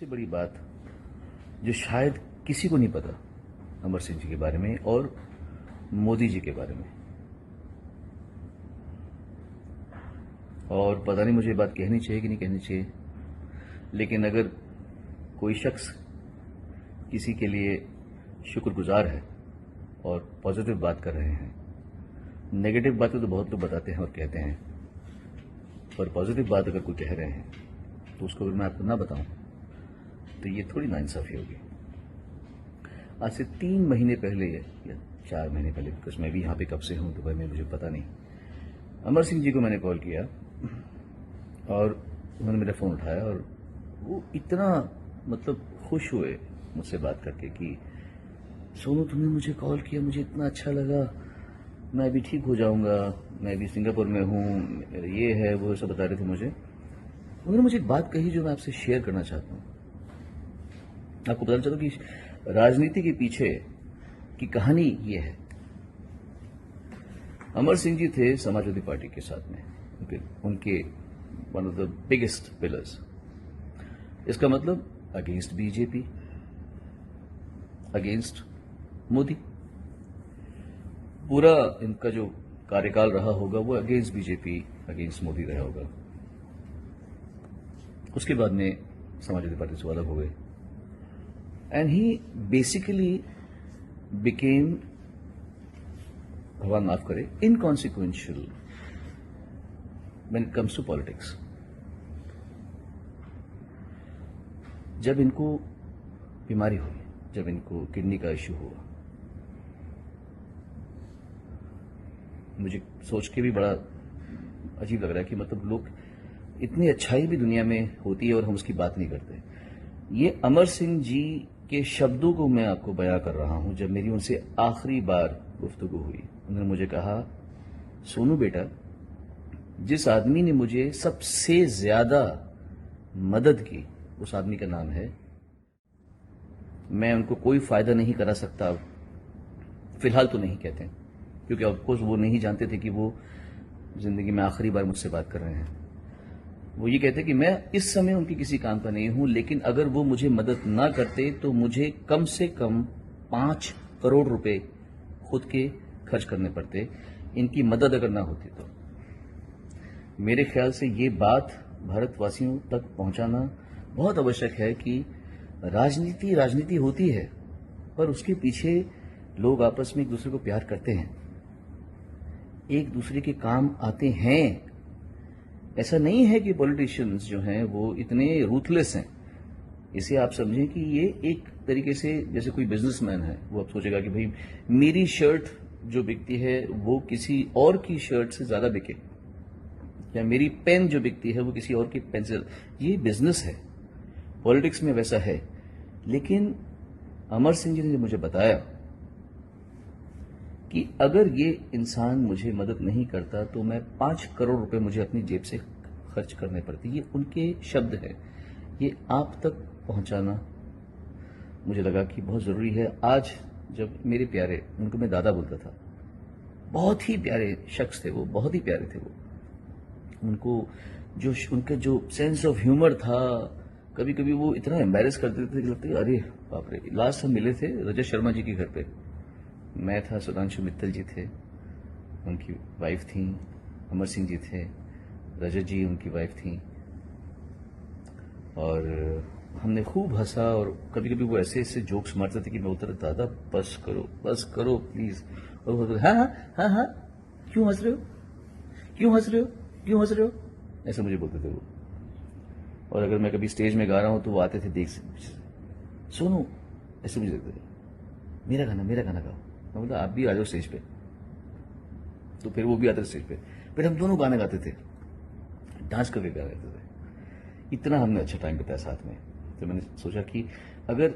सबसे बड़ी बात जो शायद किसी को नहीं पता अमर सिंह जी के बारे में और मोदी जी के बारे में, और पता नहीं मुझे ये बात कहनी चाहिए कि नहीं कहनी चाहिए, लेकिन अगर कोई शख्स किसी के लिए शुक्रगुजार है और पॉजिटिव बात कर रहे हैं, नेगेटिव बातें तो बहुत लोग बताते हैं और कहते हैं, पर पॉजिटिव बात अगर कोई कह रहे हैं तो उसको अगर मैं आपको ना बताऊं तो ये थोड़ी नाइंसाफी होगी। आज से 3 महीने पहले या 4 महीने पहले, बिकॉज मैं भी यहाँ पे कब से हूँ दुबई में मुझे पता नहीं, अमर सिंह जी को मैंने कॉल किया और उन्होंने मेरा फ़ोन उठाया और वो इतना मतलब खुश हुए मुझसे बात करके कि सोनू तुमने मुझे कॉल किया, मुझे इतना अच्छा लगा, मैं अभी ठीक हो जाऊंगा, मैं अभी सिंगापुर में हूँ, ये है वो सब बता रहे थे मुझे। उन्होंने मुझे एक बात कही जो मैं आपसे शेयर करना चाहता हूँ। आपको बताना चाहता हूँ कि राजनीति के पीछे की कहानी ये है। अमर सिंह जी थे समाजवादी पार्टी के साथ में, उनके one of the biggest pillars. इसका मतलब अगेंस्ट बीजेपी, अगेंस्ट मोदी। पूरा इनका जो कार्यकाल रहा होगा वो अगेंस्ट बीजेपी, अगेंस्ट मोदी रहा होगा। उसके बाद में समाजवादी पार्टी से अलग हो गए एंड ही बेसिकली बिकेम, भगवान माफ करे, inconsequential when it comes to politics. जब इनको बीमारी हुई, जब इनको किडनी का इश्यू हुआ, मुझे सोच के भी बड़ा अजीब लग रहा है कि मतलब लोग, इतनी अच्छाई भी दुनिया में होती है और हम उसकी बात नहीं करते। ये अमर सिंह जी के शब्दों को मैं आपको बयां कर रहा हूं। जब मेरी उनसे आखिरी बार गुफ्तगू हुई, उन्होंने मुझे कहा, सोनू बेटा, जिस आदमी ने मुझे सबसे ज्यादा मदद की उस आदमी का नाम है, मैं उनको कोई फायदा नहीं करा सकता, फिलहाल तो नहीं कहते, क्योंकि ऑफकोर्स वो नहीं जानते थे कि वो जिंदगी में आखिरी बार मुझसे बात कर रहे हैं। वो ये कहते कि मैं इस समय उनकी किसी काम का नहीं हूं, लेकिन अगर वो मुझे मदद ना करते तो मुझे कम से कम 5 करोड़ रुपए खुद के खर्च करने पड़ते, इनकी मदद अगर ना होती तो। मेरे ख्याल से ये बात भारतवासियों तक पहुंचाना बहुत आवश्यक है कि राजनीति होती है, पर उसके पीछे लोग आपस में एक दूसरे को प्यार करते हैं, एक दूसरे के काम आते हैं। ऐसा नहीं है कि पॉलिटिशियंस जो हैं वो इतने रूथलेस हैं। इसे आप समझें कि ये एक तरीके से जैसे कोई बिजनेसमैन है, वो अब सोचेगा कि भाई मेरी शर्ट जो बिकती है वो किसी और की शर्ट से ज्यादा बिके, या मेरी पेन जो बिकती है वो किसी और की पेन से। ये बिजनेस है, पॉलिटिक्स में वैसा है। लेकिन अमर सिंह जी ने मुझे बताया कि अगर ये इंसान मुझे मदद नहीं करता तो मैं 5 करोड़ रुपए मुझे अपनी जेब से खर्च करने पड़ती। ये उनके शब्द है, ये आप तक पहुंचाना मुझे लगा कि बहुत जरूरी है। आज जब मेरे प्यारे, उनको मैं दादा बोलता था, बहुत ही प्यारे शख्स थे वो, बहुत ही प्यारे थे वो। उनको जो उनका जो सेंस ऑफ ह्यूमर था, कभी कभी वो इतना एम्बैरेस कर देते थे कि लगता है अरे बाप रे। लास्ट हम मिले थे रजत शर्मा जी के घर पे, मैं था, सुधांशु मित्तल जी थे, उनकी वाइफ थी, अमर सिंह जी थे, रजत जी उनकी वाइफ थी, और हमने खूब हंसा। और कभी कभी वो ऐसे ऐसे जोक्स मारते थे कि मैं उतर, दादा बस करो प्लीज। और वो हाँ हाँ हाँ हाँ, क्यों हंस रहे हो, क्यों हंस रहे हो, क्यों हंस रहे हो, ऐसे मुझे बोलते थे वो। और अगर मैं कभी स्टेज में गा रहा हूं तो वो आते थे, देख सोनू, ऐसे मुझे देखते थे, मेरा गाना गाओ। मैं बोला आप भी आ जाओ स्टेज पे, तो फिर वो भी आते थे स्टेज पे, फिर हम दोनों गाने गाते थे, डांस करके गा रहे थे। इतना हमने अच्छा टाइम बिताया साथ में। तो मैंने सोचा कि अगर